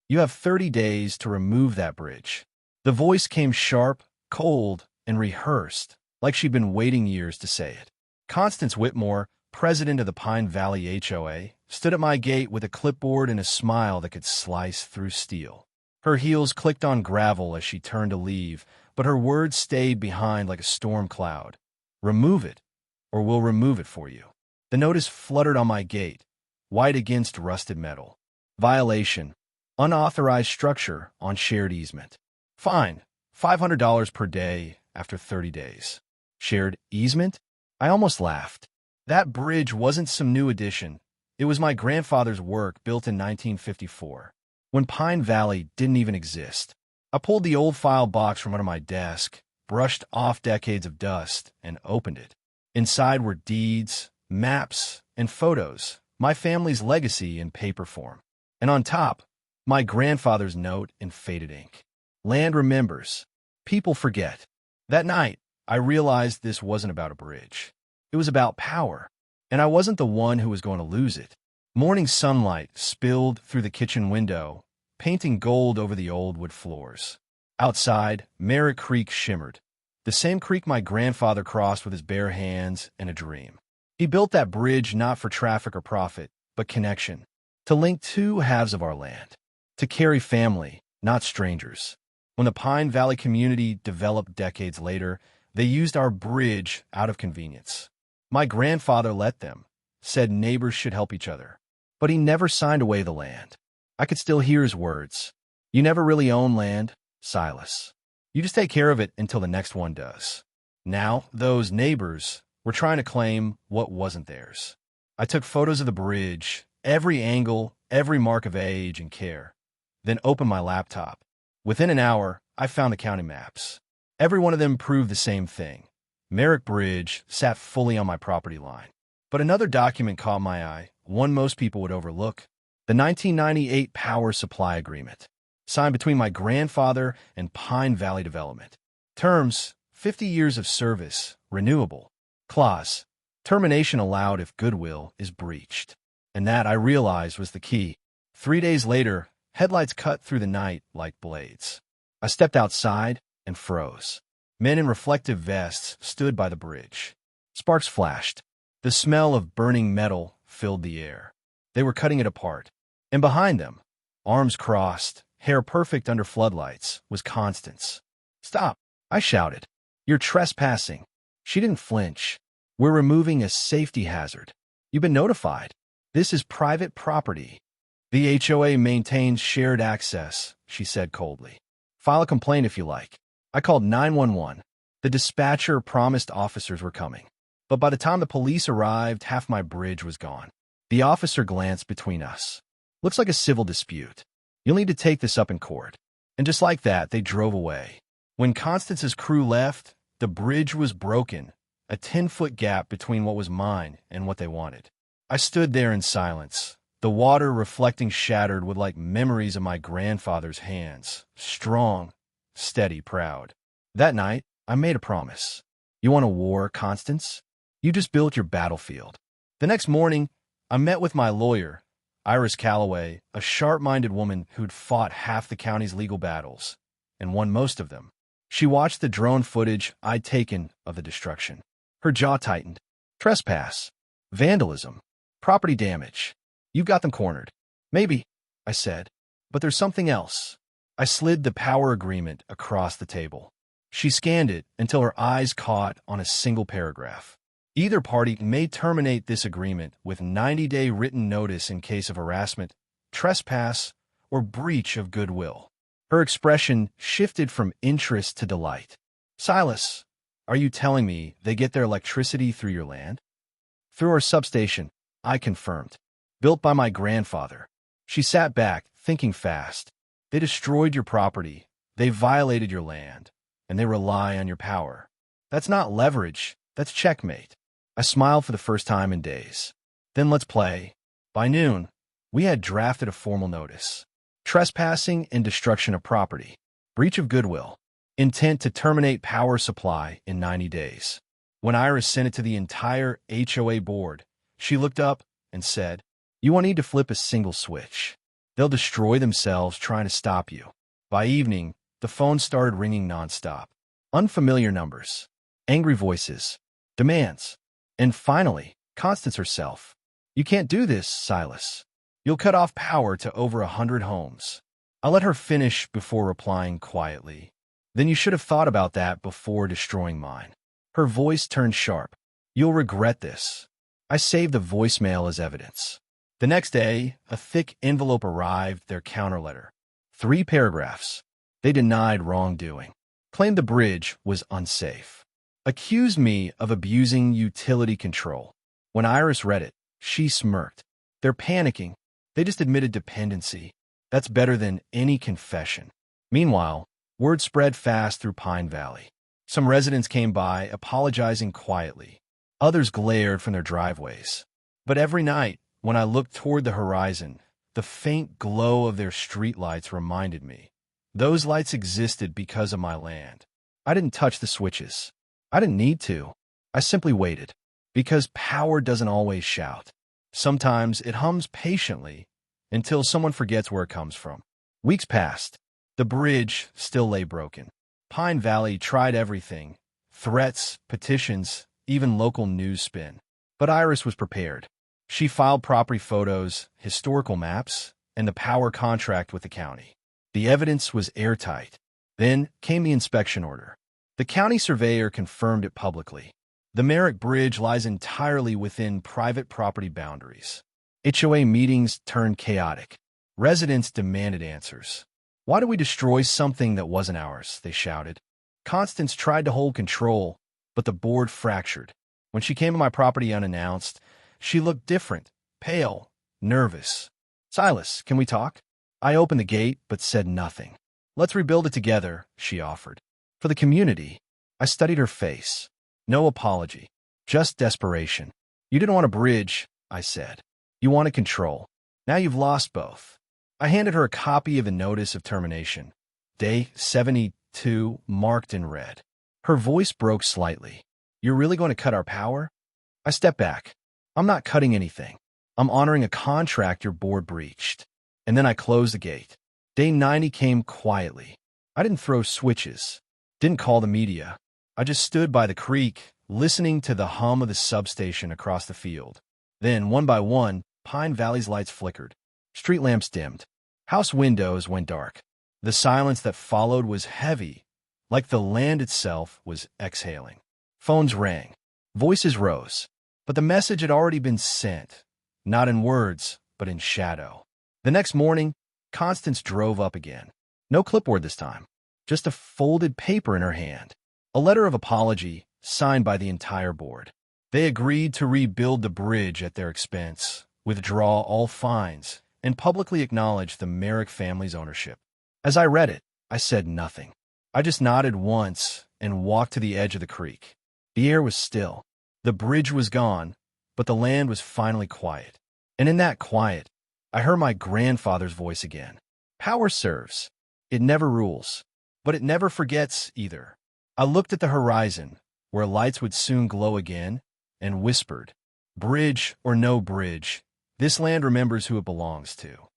You have 30 days to remove that bridge. The voice came sharp, cold, and rehearsed, like she'd been waiting years to say it. Constance Whitmore, president of the Pine Valley HOA, stood at my gate with a clipboard and a smile that could slice through steel. Her heels clicked on gravel as she turned to leave, but her words stayed behind like a storm cloud. Remove it, or we'll remove it for you. The notice fluttered on my gate, white against rusted metal. Violation. Unauthorized structure on shared easement. Fine. $500 per day after 30 days. Shared easement? I almost laughed. That bridge wasn't some new addition. It was my grandfather's work built in 1954, when Pine Valley didn't even exist. I pulled the old file box from under my desk, brushed off decades of dust, and opened it. Inside were deeds, maps, and photos, my family's legacy in paper form. And on top, my grandfather's note in faded ink. Land remembers. People forget. That night, I realized this wasn't about a bridge. It was about power, and I wasn't the one who was going to lose it. Morning sunlight spilled through the kitchen window, painting gold over the old wood floors. Outside, Merrick Creek shimmered, the same creek my grandfather crossed with his bare hands and a dream. He built that bridge not for traffic or profit, but connection, to link two halves of our land, to carry family, not strangers. When the Pine Valley community developed decades later, they used our bridge out of convenience. My grandfather let them, said neighbors should help each other. But he never signed away the land. I could still hear his words. You never really own land, Silas. You just take care of it until the next one does. Now, those neighbors were trying to claim what wasn't theirs. I took photos of the bridge, every angle, every mark of age and care, then opened my laptop. Within an hour, I found the county maps. Every one of them proved the same thing. Merrick Bridge sat fully on my property line. But another document caught my eye, one most people would overlook. The 1998 Power Supply Agreement, signed between my grandfather and Pine Valley Development. Terms: 50 years of service, renewable. Clause: termination allowed if goodwill is breached. And that, I realized, was the key. 3 days later, headlights cut through the night like blades. I stepped outside and froze. Men in reflective vests stood by the bridge. Sparks flashed. The smell of burning metal filled the air. They were cutting it apart. And behind them, arms crossed, hair perfect under floodlights, was Constance. "Stop!" I shouted. "You're trespassing." She didn't flinch. "We're removing a safety hazard. You've been notified. This is private property." "The HOA maintains shared access," she said coldly. "File a complaint if you like." I called 911. The dispatcher promised officers were coming. But by the time the police arrived, half my bridge was gone. The officer glanced between us. "Looks like a civil dispute. You'll need to take this up in court." And just like that, they drove away. When Constance's crew left, the bridge was broken, a 10-foot gap between what was mine and what they wanted. I stood there in silence, the water reflecting shattered with like memories of my grandfather's hands, strong, steady, proud. That night, I made a promise. You want a war, Constance? You just built your battlefield. The next morning, I met with my lawyer, Iris Calloway, a sharp-minded woman who'd fought half the county's legal battles, and won most of them. She watched the drone footage I'd taken of the destruction. Her jaw tightened. "Trespass, vandalism, property damage. You've got them cornered." "Maybe," I said, "but there's something else." I slid the power agreement across the table. She scanned it until her eyes caught on a single paragraph. Either party may terminate this agreement with 90-day written notice in case of harassment, trespass, or breach of goodwill. Her expression shifted from interest to delight. "Silas, are you telling me they get their electricity through your land?" "Through our substation," I confirmed. "Built by my grandfather." She sat back, thinking fast. "They destroyed your property, they violated your land, and they rely on your power. That's not leverage, that's checkmate." I smiled for the first time in days. "Then let's play." By noon, we had drafted a formal notice. Trespassing and destruction of property. Breach of goodwill. Intent to terminate power supply in 90 days. When Iris sent it to the entire HOA board, she looked up and said, "You won't need to flip a single switch. They'll destroy themselves trying to stop you. By evening, the phone started ringing nonstop. Unfamiliar numbers, angry voices, demands, and finally, Constance herself. You can't do this, Silas. You'll cut off power to over 100 homes. I let her finish before replying quietly. Then you should have thought about that before destroying mine. Her voice turned sharp. You'll regret this. I saved the voicemail as evidence. The next day, a thick envelope arrived, their counter letter. 3 paragraphs. They denied wrongdoing, claimed the bridge was unsafe, accused me of abusing utility control. When Iris read it, she smirked. They're panicking. They just admitted dependency. That's better than any confession. Meanwhile, word spread fast through Pine Valley. Some residents came by, apologizing quietly. Others glared from their driveways. But every night, when I looked toward the horizon, the faint glow of their streetlights reminded me. Those lights existed because of my land. I didn't touch the switches. I didn't need to. I simply waited. Because power doesn't always shout. Sometimes it hums patiently until someone forgets where it comes from. Weeks passed. The bridge still lay broken. Pine Valley tried everything. Threats, petitions, even local news spin. But Iris was prepared. She filed property photos, historical maps, and the power contract with the county. The evidence was airtight. Then came the inspection order. The county surveyor confirmed it publicly. The Merrick Bridge lies entirely within private property boundaries. HOA meetings turned chaotic. Residents demanded answers. Why do we destroy something that wasn't ours? They shouted. Constance tried to hold control, but the board fractured. When she came to my property unannounced, she looked different, pale, nervous. Silas, can we talk? I opened the gate, but said nothing. Let's rebuild it together, she offered. For the community. I studied her face. No apology, just desperation. You didn't want a bridge, I said. You wanted control. Now you've lost both. I handed her a copy of the notice of termination. Day 72, marked in red. Her voice broke slightly. You're really going to cut our power? I stepped back. I'm not cutting anything. I'm honoring a contract your board breached. And then I closed the gate. Day 90 came quietly. I didn't throw switches. Didn't call the media. I just stood by the creek, listening to the hum of the substation across the field. Then, one by one, Pine Valley's lights flickered. Street lamps dimmed. House windows went dark. The silence that followed was heavy, like the land itself was exhaling. Phones rang. Voices rose. But the message had already been sent, not in words, but in shadow. The next morning, Constance drove up again. No clipboard this time, just a folded paper in her hand. A letter of apology, signed by the entire board. They agreed to rebuild the bridge at their expense, withdraw all fines, and publicly acknowledge the Merrick family's ownership. As I read it, I said nothing. I just nodded once and walked to the edge of the creek. The air was still. The bridge was gone, but the land was finally quiet. And in that quiet, I heard my grandfather's voice again. Power serves. It never rules. But it never forgets either. I looked at the horizon, where lights would soon glow again, and whispered, Bridge or no bridge, this land remembers who it belongs to.